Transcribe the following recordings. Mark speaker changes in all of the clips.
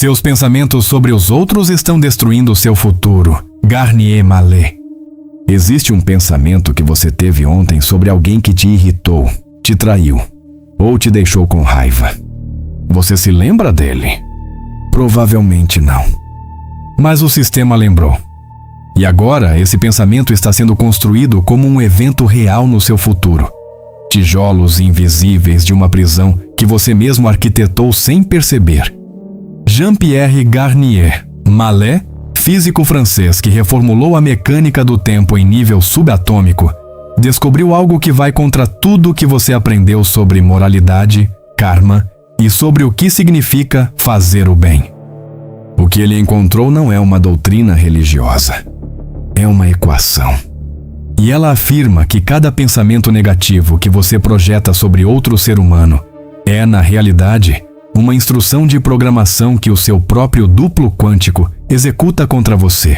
Speaker 1: Seus pensamentos sobre os outros estão destruindo seu futuro. Garnier Mallet. Existe um pensamento que você teve ontem sobre alguém que te irritou, te traiu ou te deixou com raiva. Você se lembra dele? Provavelmente não. Mas o sistema lembrou. E agora esse pensamento está sendo construído como um evento real no seu futuro. Tijolos invisíveis de uma prisão que você mesmo arquitetou sem perceber. Jean-Pierre Garnier Mallet, físico francês que reformulou a mecânica do tempo em nível subatômico, descobriu algo que vai contra tudo que você aprendeu sobre moralidade, karma e sobre o que significa fazer o bem. O que ele encontrou não é uma doutrina religiosa. É uma equação. E ela afirma que cada pensamento negativo que você projeta sobre outro ser humano é, na realidade, uma instrução de programação que o seu próprio duplo quântico executa contra você.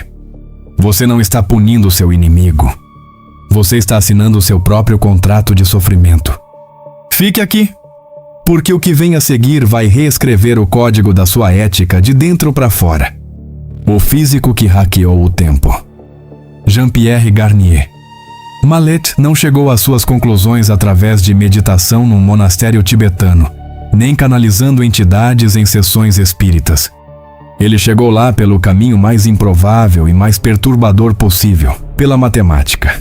Speaker 1: Você não está punindo seu inimigo. Você está assinando seu próprio contrato de sofrimento. Fique aqui, porque o que vem a seguir vai reescrever o código da sua ética de dentro para fora. O físico que hackeou o tempo. Jean-Pierre Garnier Mallet não chegou às suas conclusões através de meditação num monastério tibetano, nem canalizando entidades em sessões espíritas. Ele chegou lá pelo caminho mais improvável e mais perturbador possível, pela matemática.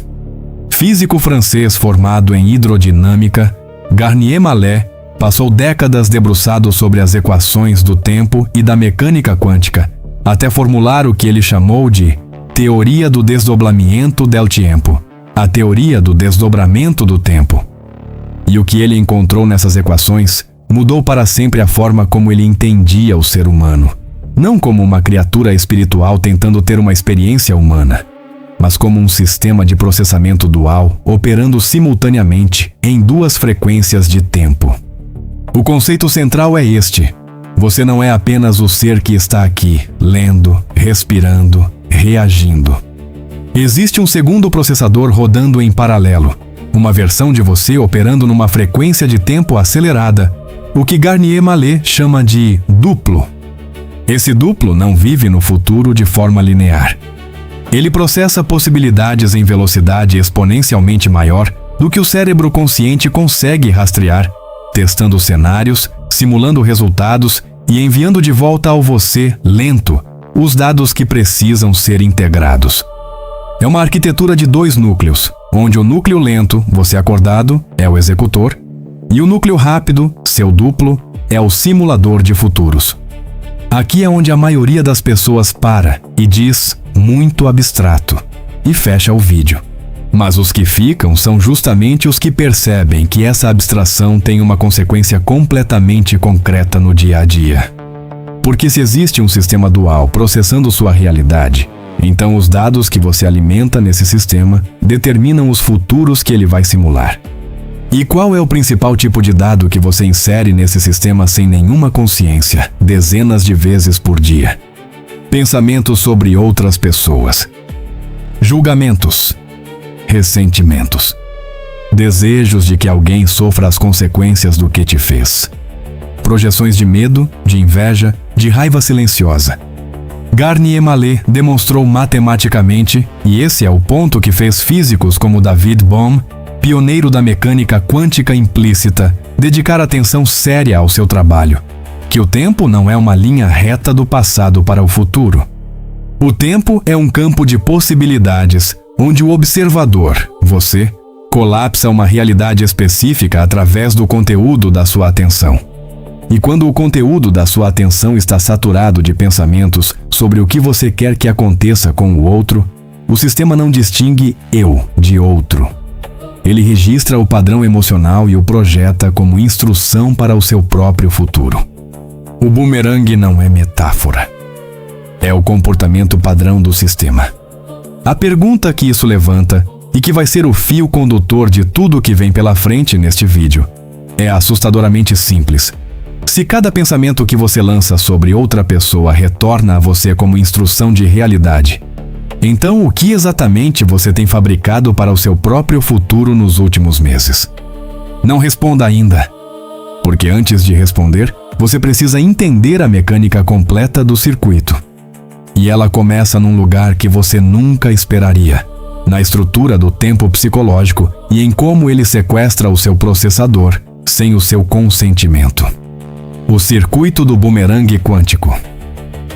Speaker 1: Físico francês formado em hidrodinâmica, Garnier Mallet passou décadas debruçado sobre as equações do tempo e da mecânica quântica, até formular o que ele chamou de teoria do desdobramento del tiempo, a teoria do desdobramento do tempo. E o que ele encontrou nessas equações mudou para sempre a forma como ele entendia o ser humano, não como uma criatura espiritual tentando ter uma experiência humana, mas como um sistema de processamento dual operando simultaneamente em duas frequências de tempo. O conceito central é este: você não é apenas o ser que está aqui, lendo, respirando, reagindo. Existe um segundo processador rodando em paralelo, uma versão de você operando numa frequência de tempo acelerada, o que Garnier Mallet chama de duplo. Esse duplo não vive no futuro de forma linear. Ele processa possibilidades em velocidade exponencialmente maior do que o cérebro consciente consegue rastrear, testando cenários, simulando resultados e enviando de volta ao você, lento, os dados que precisam ser integrados. É uma arquitetura de dois núcleos, onde o núcleo lento, você acordado, é o executor, e o núcleo rápido, seu duplo, é o simulador de futuros. Aqui é onde a maioria das pessoas para e diz muito abstrato e fecha o vídeo. Mas os que ficam são justamente os que percebem que essa abstração tem uma consequência completamente concreta no dia a dia. Porque se existe um sistema dual processando sua realidade, então os dados que você alimenta nesse sistema determinam os futuros que ele vai simular. E qual é o principal tipo de dado que você insere nesse sistema sem nenhuma consciência, dezenas de vezes por dia? Pensamentos sobre outras pessoas. Julgamentos. Ressentimentos. Desejos de que alguém sofra as consequências do que te fez. Projeções de medo, de inveja, de raiva silenciosa. Garnier Mallet demonstrou matematicamente, e esse é o ponto que fez físicos como David Bohm, pioneiro da mecânica quântica implícita, dedicar atenção séria ao seu trabalho, que o tempo não é uma linha reta do passado para o futuro. O tempo é um campo de possibilidades, onde o observador, você, colapsa uma realidade específica através do conteúdo da sua atenção. E quando o conteúdo da sua atenção está saturado de pensamentos sobre o que você quer que aconteça com o outro, o sistema não distingue eu de outro. Ele registra o padrão emocional e o projeta como instrução para o seu próprio futuro. O bumerangue não é metáfora. É o comportamento padrão do sistema. A pergunta que isso levanta, e que vai ser o fio condutor de tudo o que vem pela frente neste vídeo, é assustadoramente simples. Se cada pensamento que você lança sobre outra pessoa retorna a você como instrução de realidade, então o que exatamente você tem fabricado para o seu próprio futuro nos últimos meses? Não responda ainda, porque antes de responder, você precisa entender a mecânica completa do circuito. E ela começa num lugar que você nunca esperaria, na estrutura do tempo psicológico e em como ele sequestra o seu processador sem o seu consentimento. O circuito do bumerangue quântico.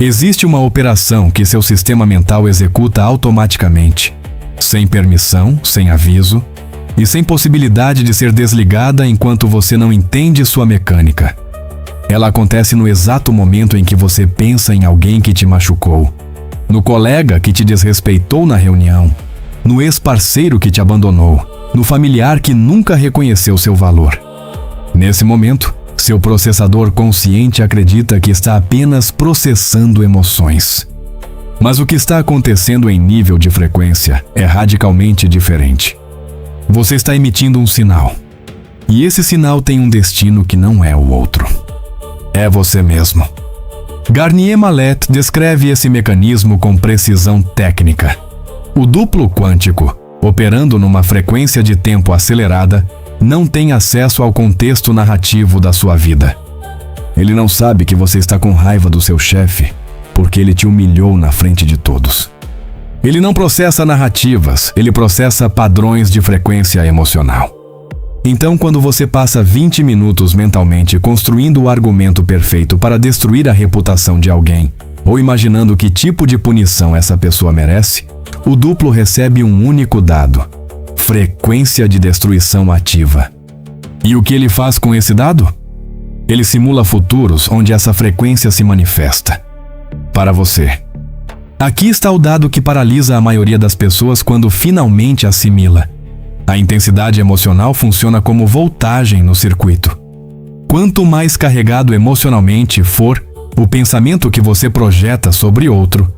Speaker 1: Existe uma operação que seu sistema mental executa automaticamente, sem permissão, sem aviso e sem possibilidade de ser desligada enquanto você não entende sua mecânica. Ela acontece no exato momento em que você pensa em alguém que te machucou, no colega que te desrespeitou na reunião, no ex-parceiro que te abandonou, no familiar que nunca reconheceu seu valor. Nesse momento, seu processador consciente acredita que está apenas processando emoções. Mas o que está acontecendo em nível de frequência é radicalmente diferente. Você está emitindo um sinal. E esse sinal tem um destino que não é o outro. É você mesmo. Garnier Mallet descreve esse mecanismo com precisão técnica. O duplo quântico, operando numa frequência de tempo acelerada, não tem acesso ao contexto narrativo da sua vida. Ele não sabe que você está com raiva do seu chefe porque ele te humilhou na frente de todos. Ele não processa narrativas, ele processa padrões de frequência emocional. Então, quando você passa 20 minutos mentalmente construindo o argumento perfeito para destruir a reputação de alguém, ou imaginando que tipo de punição essa pessoa merece, o duplo recebe um único dado: frequência de destruição ativa. E o que ele faz com esse dado? Ele simula futuros onde essa frequência se manifesta. Para você. Aqui está o dado que paralisa a maioria das pessoas quando finalmente assimila. A intensidade emocional funciona como voltagem no circuito. Quanto mais carregado emocionalmente for o pensamento que você projeta sobre outro,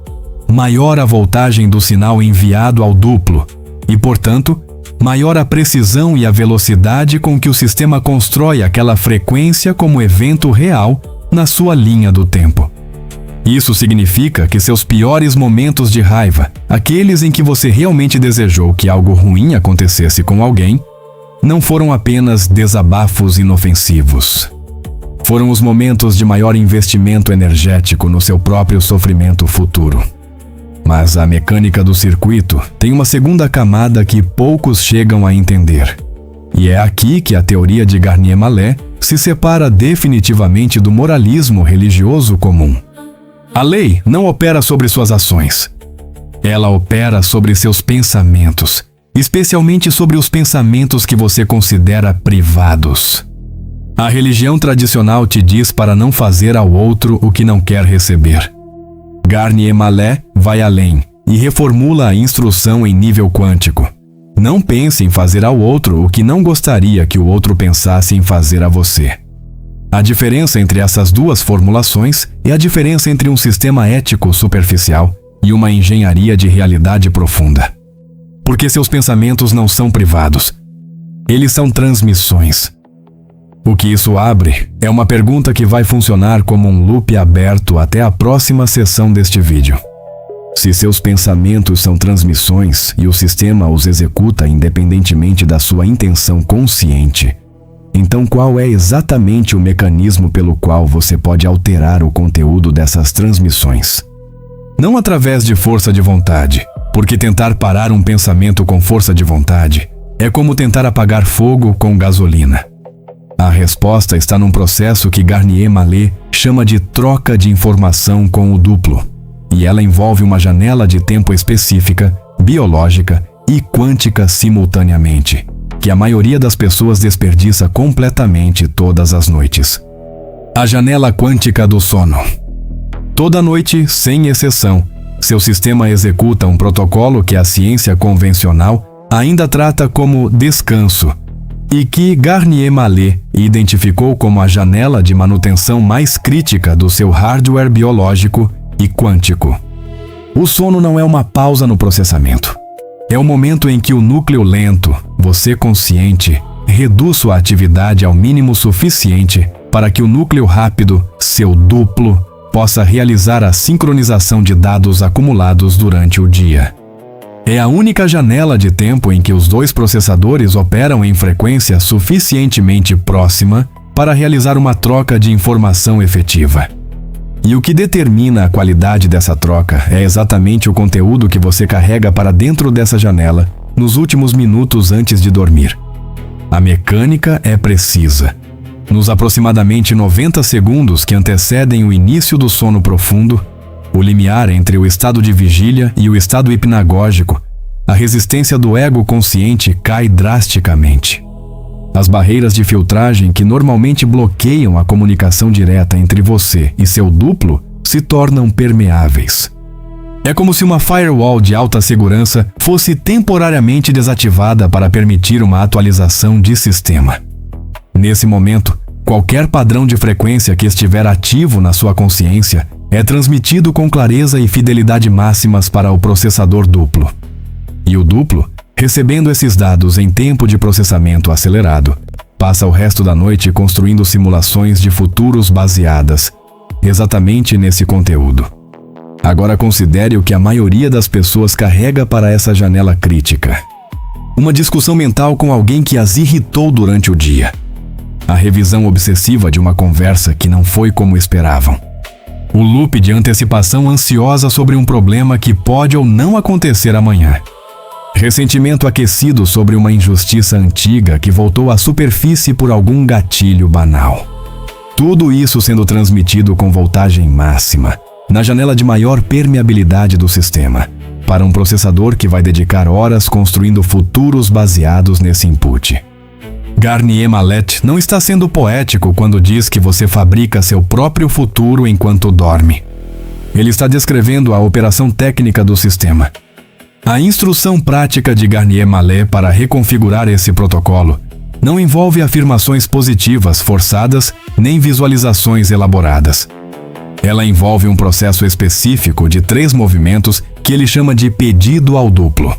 Speaker 1: maior a voltagem do sinal enviado ao duplo e, portanto, maior a precisão e a velocidade com que o sistema constrói aquela frequência como evento real na sua linha do tempo. Isso significa que seus piores momentos de raiva, aqueles em que você realmente desejou que algo ruim acontecesse com alguém, não foram apenas desabafos inofensivos. Foram os momentos de maior investimento energético no seu próprio sofrimento futuro. Mas a mecânica do circuito tem uma segunda camada que poucos chegam a entender. E é aqui que a teoria de Garnier Mallet se separa definitivamente do moralismo religioso comum. A lei não opera sobre suas ações. Ela opera sobre seus pensamentos, especialmente sobre os pensamentos que você considera privados. A religião tradicional te diz para não fazer ao outro o que não quer receber. Garnier Mallet vai além e reformula a instrução em nível quântico. Não pense em fazer ao outro o que não gostaria que o outro pensasse em fazer a você. A diferença entre essas duas formulações é a diferença entre um sistema ético superficial e uma engenharia de realidade profunda. Porque seus pensamentos não são privados. Eles são transmissões. O que isso abre é uma pergunta que vai funcionar como um loop aberto até a próxima sessão deste vídeo. Se seus pensamentos são transmissões e o sistema os executa independentemente da sua intenção consciente, então qual é exatamente o mecanismo pelo qual você pode alterar o conteúdo dessas transmissões? Não através de força de vontade, porque tentar parar um pensamento com força de vontade é como tentar apagar fogo com gasolina. A resposta está num processo que Garnier Mallet chama de troca de informação com o duplo, e ela envolve uma janela de tempo específica, biológica e quântica simultaneamente, que a maioria das pessoas desperdiça completamente todas as noites. A janela quântica do sono. Toda noite, sem exceção, seu sistema executa um protocolo que a ciência convencional ainda trata como descanso e que Garnier Mallet identificou como a janela de manutenção mais crítica do seu hardware biológico e quântico. O sono não é uma pausa no processamento. É o momento em que o núcleo lento, você consciente, reduz sua atividade ao mínimo suficiente para que o núcleo rápido, seu duplo, possa realizar a sincronização de dados acumulados durante o dia. É a única janela de tempo em que os dois processadores operam em frequência suficientemente próxima para realizar uma troca de informação efetiva. E o que determina a qualidade dessa troca é exatamente o conteúdo que você carrega para dentro dessa janela nos últimos minutos antes de dormir. A mecânica é precisa. Nos aproximadamente 90 segundos que antecedem o início do sono profundo, o limiar entre o estado de vigília e o estado hipnagógico, a resistência do ego consciente cai drasticamente. As barreiras de filtragem que normalmente bloqueiam a comunicação direta entre você e seu duplo se tornam permeáveis. É como se uma firewall de alta segurança fosse temporariamente desativada para permitir uma atualização de sistema. Nesse momento, qualquer padrão de frequência que estiver ativo na sua consciência é transmitido com clareza e fidelidade máximas para o processador duplo. E o duplo, recebendo esses dados em tempo de processamento acelerado, passa o resto da noite construindo simulações de futuros baseadas exatamente nesse conteúdo. Agora considere o que a maioria das pessoas carrega para essa janela crítica. Uma discussão mental com alguém que as irritou durante o dia. A revisão obsessiva de uma conversa que não foi como esperavam. O loop de antecipação ansiosa sobre um problema que pode ou não acontecer amanhã. Ressentimento aquecido sobre uma injustiça antiga que voltou à superfície por algum gatilho banal. Tudo isso sendo transmitido com voltagem máxima, na janela de maior permeabilidade do sistema, para um processador que vai dedicar horas construindo futuros baseados nesse input. Garnier Mallet não está sendo poético quando diz que você fabrica seu próprio futuro enquanto dorme. Ele está descrevendo a operação técnica do sistema. A instrução prática de Garnier Mallet para reconfigurar esse protocolo não envolve afirmações positivas forçadas nem visualizações elaboradas. Ela envolve um processo específico de 3 movimentos que ele chama de pedido ao duplo.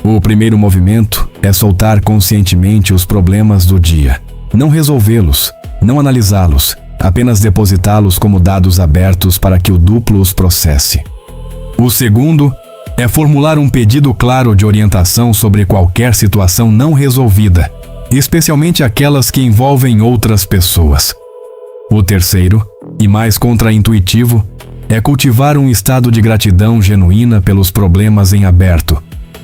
Speaker 1: O primeiro movimento é soltar conscientemente os problemas do dia, não resolvê-los, não analisá-los, apenas depositá-los como dados abertos para que o duplo os processe. O segundo é formular um pedido claro de orientação sobre qualquer situação não resolvida, especialmente aquelas que envolvem outras pessoas. O terceiro, e mais contraintuitivo, é cultivar um estado de gratidão genuína pelos problemas em aberto,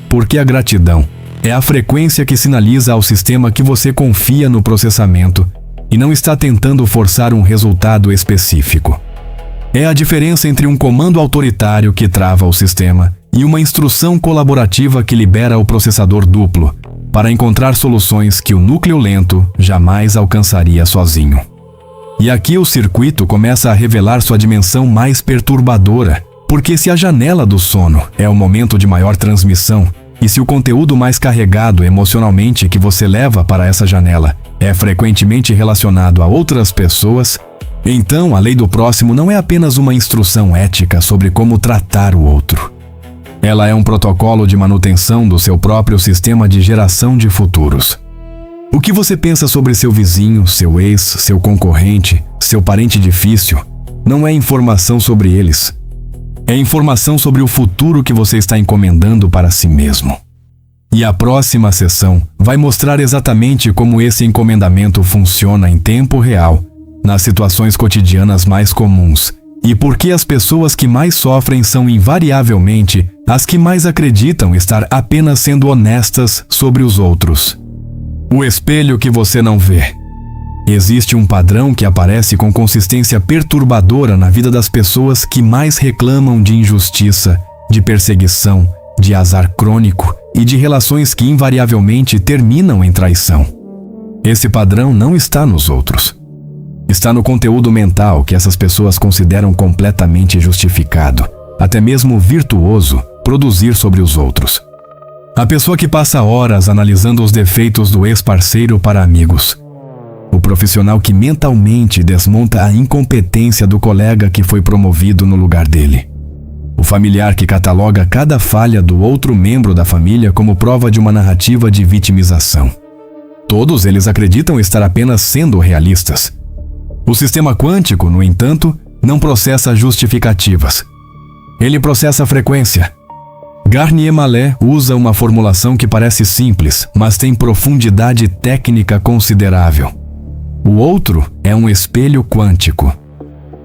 Speaker 1: porque a gratidão é a frequência que sinaliza ao sistema que você confia no processamento e não está tentando forçar um resultado específico. É a diferença entre um comando autoritário que trava o sistema e uma instrução colaborativa que libera o processador duplo para encontrar soluções que o núcleo lento jamais alcançaria sozinho. E aqui o circuito começa a revelar sua dimensão mais perturbadora, porque se a janela do sono é o momento de maior transmissão, e se o conteúdo mais carregado emocionalmente que você leva para essa janela é frequentemente relacionado a outras pessoas, então a lei do próximo não é apenas uma instrução ética sobre como tratar o outro. Ela é um protocolo de manutenção do seu próprio sistema de geração de futuros. O que você pensa sobre seu vizinho, seu ex, seu concorrente, seu parente difícil, não é informação sobre eles. É informação sobre o futuro que você está encomendando para si mesmo. E a próxima sessão vai mostrar exatamente como esse encomendamento funciona em tempo real, nas situações cotidianas mais comuns, e por que as pessoas que mais sofrem são invariavelmente as que mais acreditam estar apenas sendo honestas sobre os outros. O espelho que você não vê. Existe um padrão que aparece com consistência perturbadora na vida das pessoas que mais reclamam de injustiça, de perseguição, de azar crônico e de relações que invariavelmente terminam em traição. Esse padrão não está nos outros. Está no conteúdo mental que essas pessoas consideram completamente justificado, até mesmo virtuoso, produzir sobre os outros. A pessoa que passa horas analisando os defeitos do ex-parceiro para amigos. O profissional que mentalmente desmonta a incompetência do colega que foi promovido no lugar dele. O familiar que cataloga cada falha do outro membro da família como prova de uma narrativa de vitimização. Todos eles acreditam estar apenas sendo realistas. O sistema quântico, no entanto, não processa justificativas. Ele processa frequência. Garnier Mallet usa uma formulação que parece simples, mas tem profundidade técnica considerável. O outro é um espelho quântico.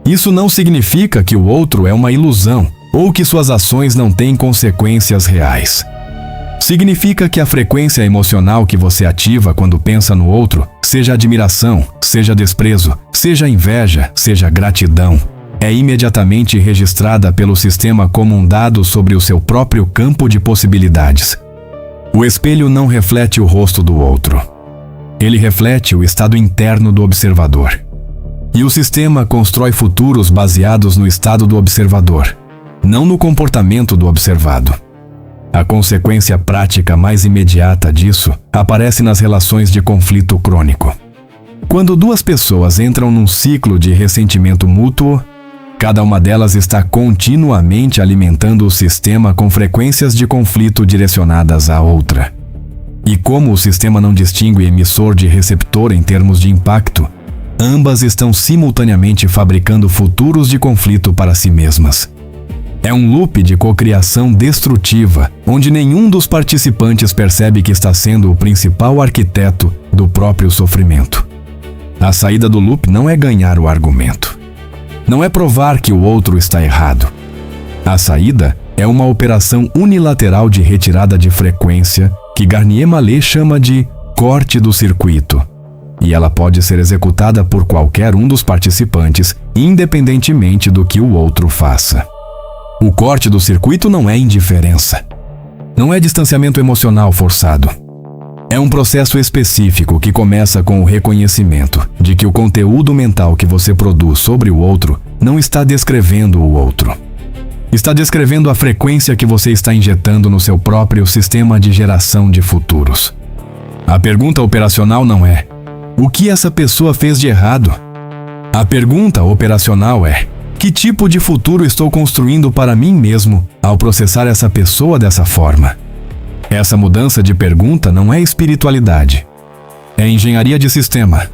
Speaker 1: Isso não significa que o outro é uma ilusão ou que suas ações não têm consequências reais. Significa que a frequência emocional que você ativa quando pensa no outro, seja admiração, seja desprezo, seja inveja, seja gratidão, é imediatamente registrada pelo sistema como um dado sobre o seu próprio campo de possibilidades. O espelho não reflete o rosto do outro. Ele reflete o estado interno do observador. E o sistema constrói futuros baseados no estado do observador, não no comportamento do observado. A consequência prática mais imediata disso aparece nas relações de conflito crônico. Quando duas pessoas entram num ciclo de ressentimento mútuo, cada uma delas está continuamente alimentando o sistema com frequências de conflito direcionadas à outra. E como o sistema não distingue emissor de receptor em termos de impacto, ambas estão simultaneamente fabricando futuros de conflito para si mesmas. É um loop de cocriação destrutiva, onde nenhum dos participantes percebe que está sendo o principal arquiteto do próprio sofrimento. A saída do loop não é ganhar o argumento. Não é provar que o outro está errado. A saída é uma operação unilateral de retirada de frequência que Garnier Mallet chama de corte do circuito. E ela pode ser executada por qualquer um dos participantes, independentemente do que o outro faça. O corte do circuito não é indiferença. Não é distanciamento emocional forçado. É um processo específico que começa com o reconhecimento de que o conteúdo mental que você produz sobre o outro não está descrevendo o outro. Está descrevendo a frequência que você está injetando no seu próprio sistema de geração de futuros. A pergunta operacional não é: o que essa pessoa fez de errado? A pergunta operacional é: que tipo de futuro estou construindo para mim mesmo ao processar essa pessoa dessa forma? Essa mudança de pergunta não é espiritualidade. É engenharia de sistema.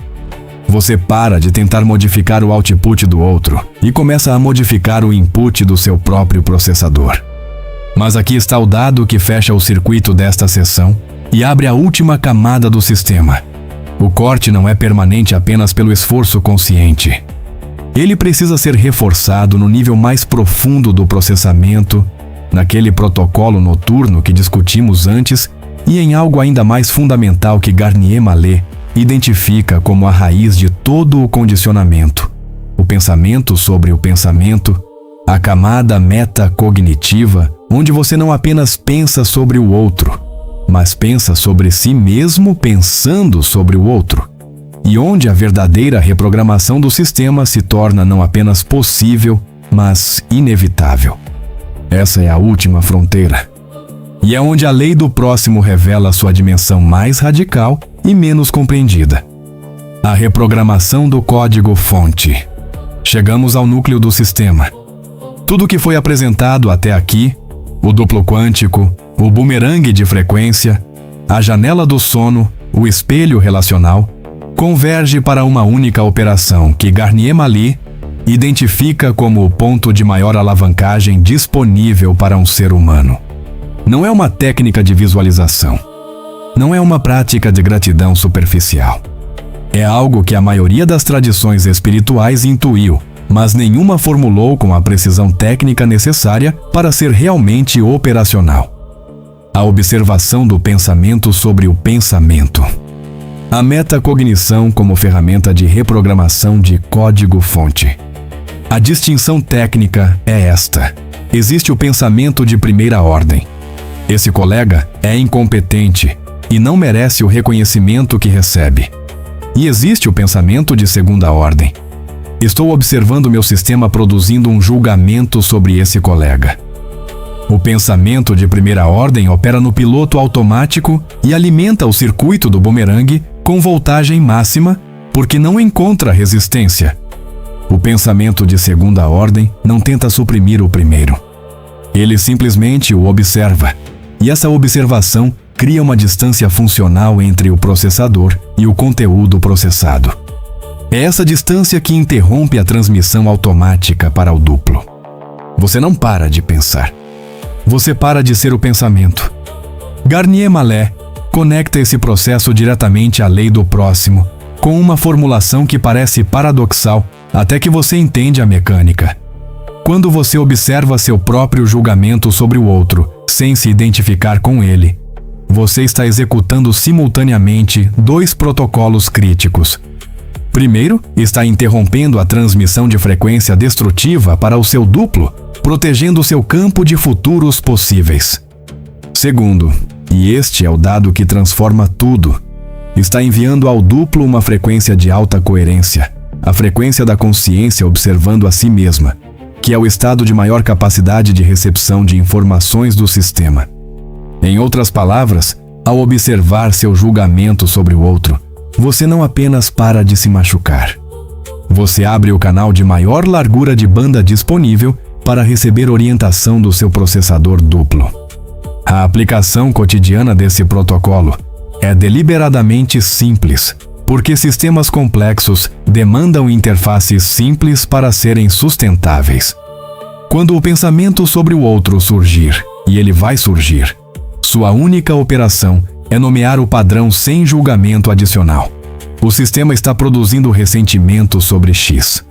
Speaker 1: Você para de tentar modificar o output do outro e começa a modificar o input do seu próprio processador. Mas aqui está o dado que fecha o circuito desta sessão e abre a última camada do sistema. O corte não é permanente apenas pelo esforço consciente. Ele precisa ser reforçado no nível mais profundo do processamento, naquele protocolo noturno que discutimos antes e em algo ainda mais fundamental que Garnier Mallet identifica como a raiz de todo o condicionamento, o pensamento sobre o pensamento, a camada metacognitiva, onde você não apenas pensa sobre o outro, mas pensa sobre si mesmo pensando sobre o outro, e onde a verdadeira reprogramação do sistema se torna não apenas possível, mas inevitável. Essa é a última fronteira. E é onde a lei do próximo revela sua dimensão mais radical e menos compreendida. A reprogramação do código-fonte. Chegamos ao núcleo do sistema. Tudo o que foi apresentado até aqui, o duplo quântico, o bumerangue de frequência, a janela do sono, o espelho relacional, converge para uma única operação que Garnier Mallet identifica como o ponto de maior alavancagem disponível para um ser humano. Não é uma técnica de visualização. Não é uma prática de gratidão superficial. É algo que a maioria das tradições espirituais intuiu, mas nenhuma formulou com a precisão técnica necessária para ser realmente operacional. A observação do pensamento sobre o pensamento. A metacognição como ferramenta de reprogramação de código-fonte. A distinção técnica é esta: existe o pensamento de primeira ordem. Esse colega é incompetente e não merece o reconhecimento que recebe. E existe o pensamento de segunda ordem. Estou observando meu sistema produzindo um julgamento sobre esse colega. O pensamento de primeira ordem opera no piloto automático e alimenta o circuito do bumerangue com voltagem máxima porque não encontra resistência. O pensamento de segunda ordem não tenta suprimir o primeiro. Ele simplesmente o observa. E essa observação cria uma distância funcional entre o processador e o conteúdo processado. É essa distância que interrompe a transmissão automática para o duplo. Você não para de pensar. Você para de ser o pensamento. Garnier Mallet conecta esse processo diretamente à lei do próximo com uma formulação que parece paradoxal até que você entende a mecânica. Quando você observa seu próprio julgamento sobre o outro, sem se identificar com ele, você está executando simultaneamente 2 protocolos críticos. Primeiro, está interrompendo a transmissão de frequência destrutiva para o seu duplo, protegendo seu campo de futuros possíveis. Segundo, e este é o dado que transforma tudo, está enviando ao duplo uma frequência de alta coerência, a frequência da consciência observando a si mesma, que é o estado de maior capacidade de recepção de informações do sistema. Em outras palavras, ao observar seu julgamento sobre o outro, você não apenas para de se machucar. Você abre o canal de maior largura de banda disponível para receber orientação do seu processador duplo. A aplicação cotidiana desse protocolo é deliberadamente simples, porque sistemas complexos demandam interfaces simples para serem sustentáveis. Quando o pensamento sobre o outro surgir, e ele vai surgir, sua única operação é nomear o padrão sem julgamento adicional. O sistema está produzindo ressentimento sobre X.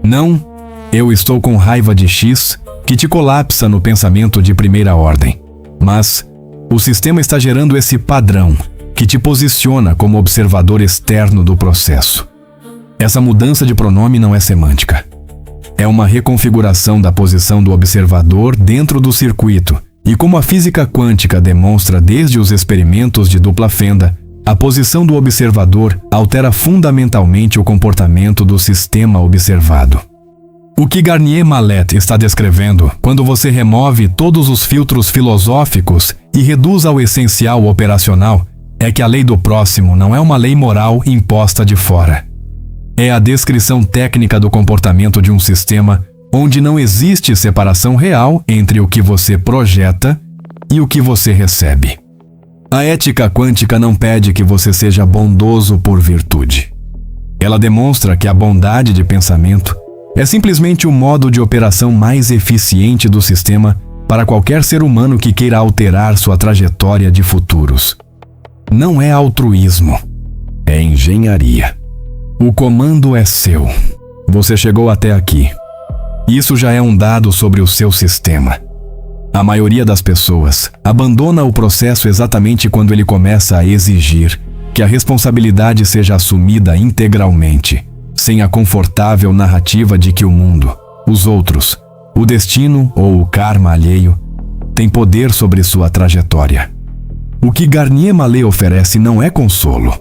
Speaker 1: Não, eu estou com raiva de X, que te colapsa no pensamento de primeira ordem. Mas o sistema está gerando esse padrão, que te posiciona como observador externo do processo. Essa mudança de pronome não é semântica. É uma reconfiguração da posição do observador dentro do circuito, e como a física quântica demonstra desde os experimentos de dupla fenda, a posição do observador altera fundamentalmente o comportamento do sistema observado. O que Garnier-Mallet está descrevendo quando você remove todos os filtros filosóficos e reduz ao essencial operacional é que a lei do próximo não é uma lei moral imposta de fora. É a descrição técnica do comportamento de um sistema onde não existe separação real entre o que você projeta e o que você recebe. A ética quântica não pede que você seja bondoso por virtude. Ela demonstra que a bondade de pensamento é simplesmente o modo de operação mais eficiente do sistema para qualquer ser humano que queira alterar sua trajetória de futuros. Não é altruísmo, é engenharia. O comando é seu. Você chegou até aqui. Isso já é um dado sobre o seu sistema. A maioria das pessoas abandona o processo exatamente quando ele começa a exigir que a responsabilidade seja assumida integralmente, sem a confortável narrativa de que o mundo, os outros, o destino ou o karma alheio tem poder sobre sua trajetória. O que Garnier-Mallet oferece não é consolo.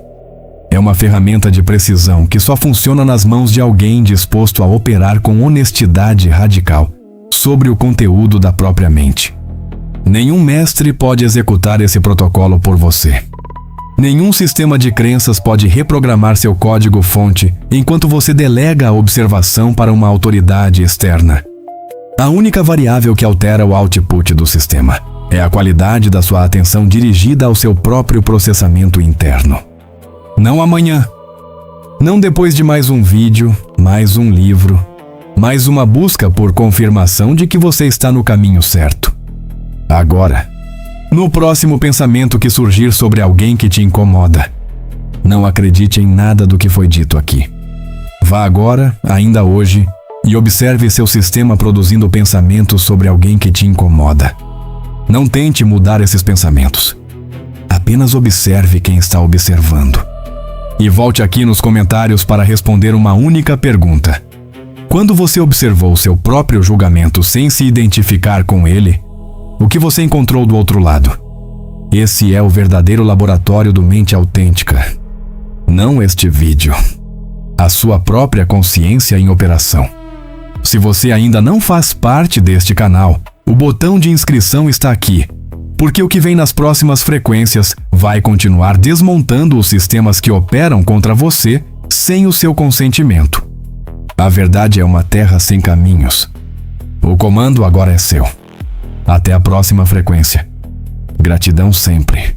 Speaker 1: É uma ferramenta de precisão que só funciona nas mãos de alguém disposto a operar com honestidade radical sobre o conteúdo da própria mente. Nenhum mestre pode executar esse protocolo por você. Nenhum sistema de crenças pode reprogramar seu código-fonte enquanto você delega a observação para uma autoridade externa. A única variável que altera o output do sistema é a qualidade da sua atenção dirigida ao seu próprio processamento interno. Não amanhã. Não depois de mais um vídeo, mais um livro, mais uma busca por confirmação de que você está no caminho certo. Agora. No próximo pensamento que surgir sobre alguém que te incomoda, não acredite em nada do que foi dito aqui. Vá agora, ainda hoje, e observe seu sistema produzindo pensamentos sobre alguém que te incomoda. Não tente mudar esses pensamentos. Apenas observe quem está observando. E volte aqui nos comentários para responder uma única pergunta. Quando você observou seu próprio julgamento sem se identificar com ele, o que você encontrou do outro lado? Esse é o verdadeiro laboratório do Mente Autêntica. Não este vídeo. A sua própria consciência em operação. Se você ainda não faz parte deste canal, o botão de inscrição está aqui, porque o que vem nas próximas frequências vai continuar desmontando os sistemas que operam contra você sem o seu consentimento. A verdade é uma terra sem caminhos. O comando agora é seu. Até a próxima frequência. Gratidão sempre.